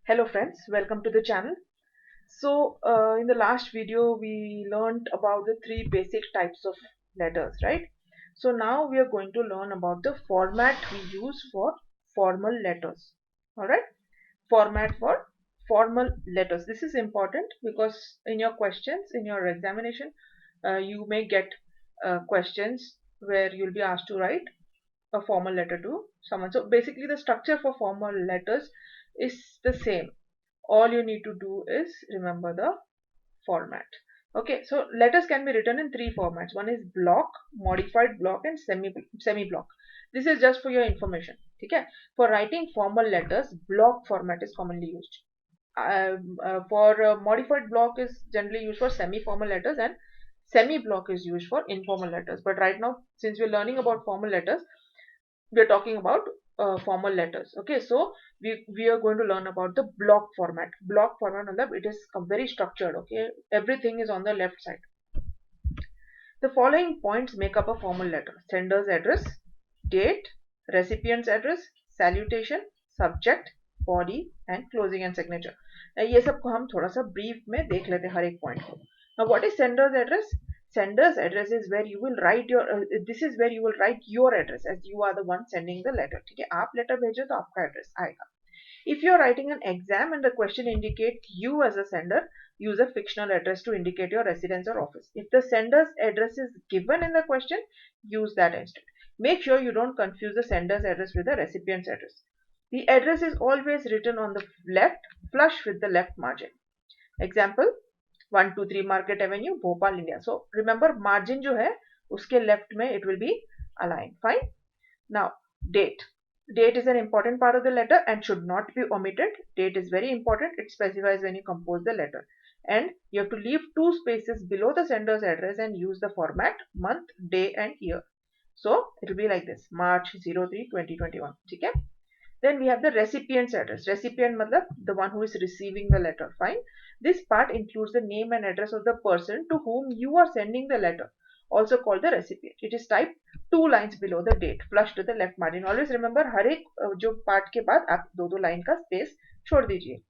Hello friends, welcome to the channel. In the last video we learned about the three basic types of letters, right? So now we are going to learn about the format we use for formal letters. Alright, format for formal letters. This is important because in your questions, in your examination, you may get questions where you'll be asked to write a formal letter to someone. So basically the structure for formal letters is the same. All you need to do is remember the format. Okay, so letters can be written in three formats. One is block, modified block and semi block. This is just for your information. Okay, for writing formal letters, block format is commonly used. Modified block is generally used for semi formal letters, and semi block is used for informal letters. But right now, since we're learning about formal letters, we're talking about formal letters. Okay, so we are going to learn about the block format. Block format, it is very structured. Okay, everything is on the left side. The following points make up a formal letter: sender's address, date, recipient's address, salutation, subject, body and closing and signature. ये सबको हम थोड़ा सा brief में देख लेते हैं हर एक point को. Now what is sender's address? Sender's address is where you will write your this is where you will write your address, as you are the one sending the letter. ठीक है, आप letter भेजो तो आपका address आएगा. If you are writing an exam and the question indicates you as a sender, use a fictional address to indicate your residence or office. If the sender's address is given in the question, use that instead. Make sure you don't confuse the sender's address with the recipient's address. The address is always written on the left, flush with the left margin. Example, 123 Market Avenue, Bhopal, India. So remember, margin जो है उसके left में it will be aligned. Fine. Now date. Date is an important part of the letter and should not be omitted. Date is very important. It specifies when you compose the letter. And you have to leave two spaces below the sender's address and use the format month, day and year. So it will be like this: March 03, 2021. Okay? Then we have the recipient's address. Recipient matlab the one who is receiving the letter. Fine. This part includes the name and address of the person to whom you are sending the letter, also called the recipient. It is typed two lines below the date, flush to the left margin. Always remember, हर एक जो part के बाद आप दो line का space छोड़ दीजिए.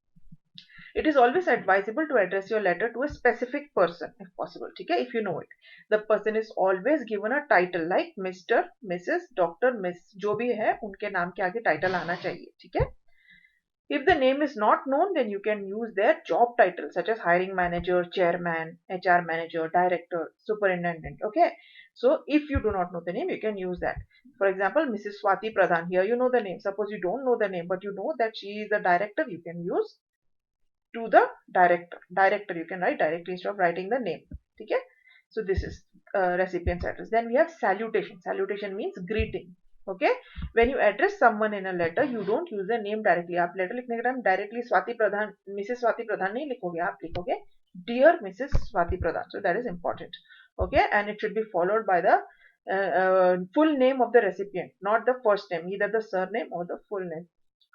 It is always advisable to address your letter to a specific person if possible. ठीक है, if you know it. The person is always given a title like Mr, Mrs, Dr, Miss. जो भी है उनके नाम के आगे title आना चाहिए. ठीक है. If the name is not known, then you can use their job title such as hiring manager, chairman, HR manager, director, superintendent. Okay. So if you do not know the name, you can use that. For example, Mrs. Swati Pradhan. Here you know the name. Suppose you don't know the name, but you know that she is the director, you can use to the director. Director, you can write directly instead of writing the name. Okay. So this is recipient's address. Then we have salutation. Salutation means greeting. Okay, when you address someone in a letter, you don't use the name directly. आप letter लिखने के time directly Swati प्रधान, Mrs. Swati प्रधान नहीं लिखोगे, आप लिखोगे Dear Mrs. Swati Pradhan. So that is important. Okay, and it should be followed by the full name of the recipient, not the first name, either the surname or the full name.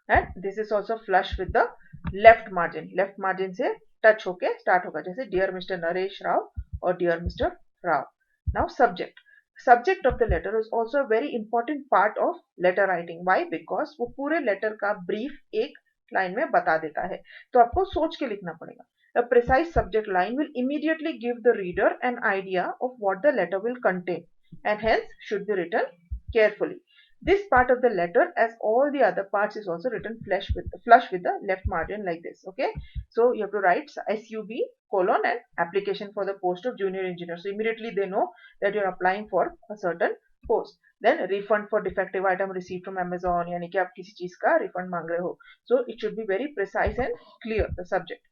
And this is also flush with the left margin. Left margin से touch होके start होगा, जैसे Dear Mr. Naresh Rao or Dear Mr. Rao. Now subject. Subject of the letter is also a very important part of letter writing. Why? Because वो पूरे letter का brief एक line में बता देता है, तो आपको सोच के लिखना पड़ेगा. A precise subject line will immediately give the reader an idea of what the letter will contain and hence should be written carefully. This part of the letter, as all the other parts, is also written flush with the left margin like this. Okay, so you have to write SUB colon and application for the post of junior engineer. So immediately they know that you are applying for a certain post. Then refund for defective item received from Amazon, यानी कि आप किसी चीज का refund मांग रहे हो. So it should be very precise and clear, the subject.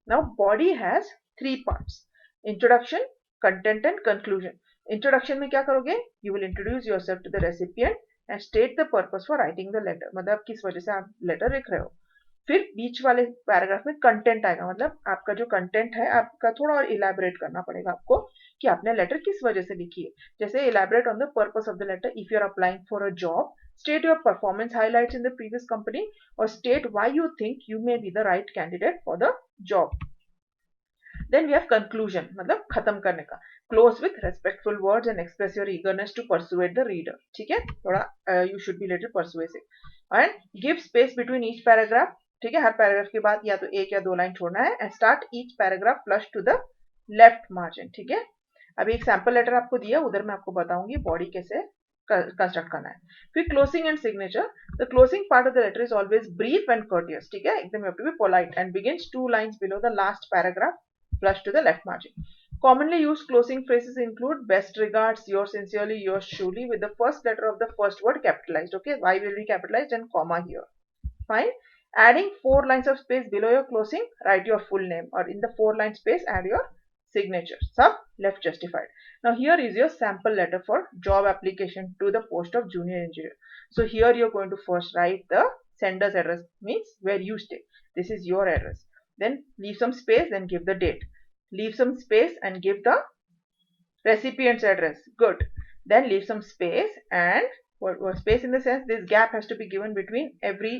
Now body has three parts: introduction, content and conclusion. Introduction में क्या करोगे? You will introduce yourself to the recipient and state the purpose for writing the letter. मतलब किस वजह से आप letter लिख रहे हो. फिर बीच वाले पैराग्राफ में कंटेंट आएगा, मतलब आपका जो कंटेंट है आपका थोड़ा और इलैबोरेट करना पड़ेगा आपको कि आपने लेटर किस वजह से लिखी है. जैसे elaborate on the purpose of the letter. If you are applying for a job, state your performance highlights in the previous company or state why you think you may be the right candidate for the job. Then we have conclusion, मतलब खत्म करने का. Close with respectful words and express your eagerness to persuade the reader. ठीक है, थोड़ा you should be little persuasive and give space between each paragraph. ठीक है, हर paragraph के बाद या तो एक या दो लाइन छोड़ना है, and start each paragraph flush to the left margin, ठीक है। अभी एक सैंपल लेटर आपको दिया, उधर मैं आपको बताऊंगी बॉडी कैसे कंस्ट्रक्ट करना है। फिर closing and signature, the closing part of the letter is always brief and courteous, ठीक है, एकदम you have to be polite and begins 2 lines below the last paragraph flush to the left margin. Commonly used closing phrases include best regards, yours sincerely, yours truly, with the first letter of the first word capitalized. Okay, why will be capitalized and comma here. Fine. Adding 4 lines of space below your closing, write your full name, or in the 4 line space add your signature. Sub left justified. Now here is your sample letter for job application to the post of junior engineer. So here you're going to first write the sender's address, means where you stay. This is your address. Then leave some space, then give the date. Leave some space and give the recipient's address. Good. Then leave some space, and what space in the sense this gap has to be given between every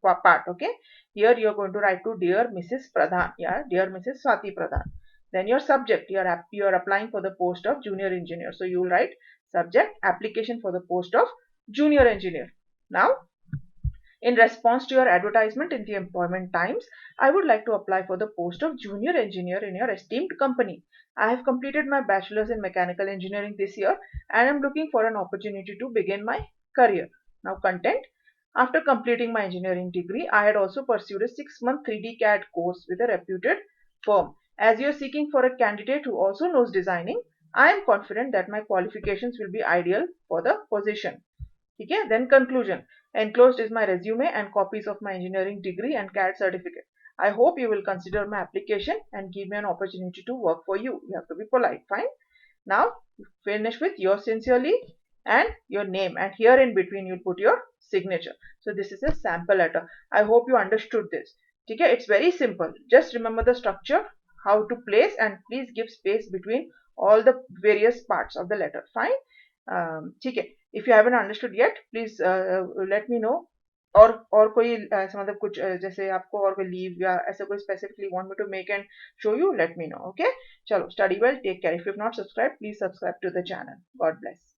part. Okay. Here you are going to write to dear Mrs. Pradhan. Yeah, dear Mrs. Swati Pradhan. Then your subject, you are applying for the post of junior engineer. So you will write subject application for the post of junior engineer. Now, in response to your advertisement in the Employment Times, I would like to apply for the post of junior engineer in your esteemed company. I have completed my bachelor's in mechanical engineering this year and am looking for an opportunity to begin my career. Now, content. After completing my engineering degree, I had also pursued a 6-month 3D CAD course with a reputed firm. As you are seeking for a candidate who also knows designing, I am confident that my qualifications will be ideal for the position. Okay, then conclusion. Enclosed is my resume and copies of my engineering degree and CAD certificate. I hope you will consider my application and give me an opportunity to work for you. You have to be polite. Fine. Now finish with yours sincerely and your name, and here in between you'll put your signature. So this is a sample letter. I hope you understood this. Okay, it's very simple. Just remember the structure, how to place, and please give space between all the various parts of the letter. Fine. ठीक है. If you haven't understood yet, please let me know. और कोई ऐसा मतलब कुछ जैसे आपको और कोई लीव या ऐसा कोई specifically want me to make and show you, let me know. Okay. चलो, study well, take care. If you've not subscribed, please subscribe to the channel. God bless.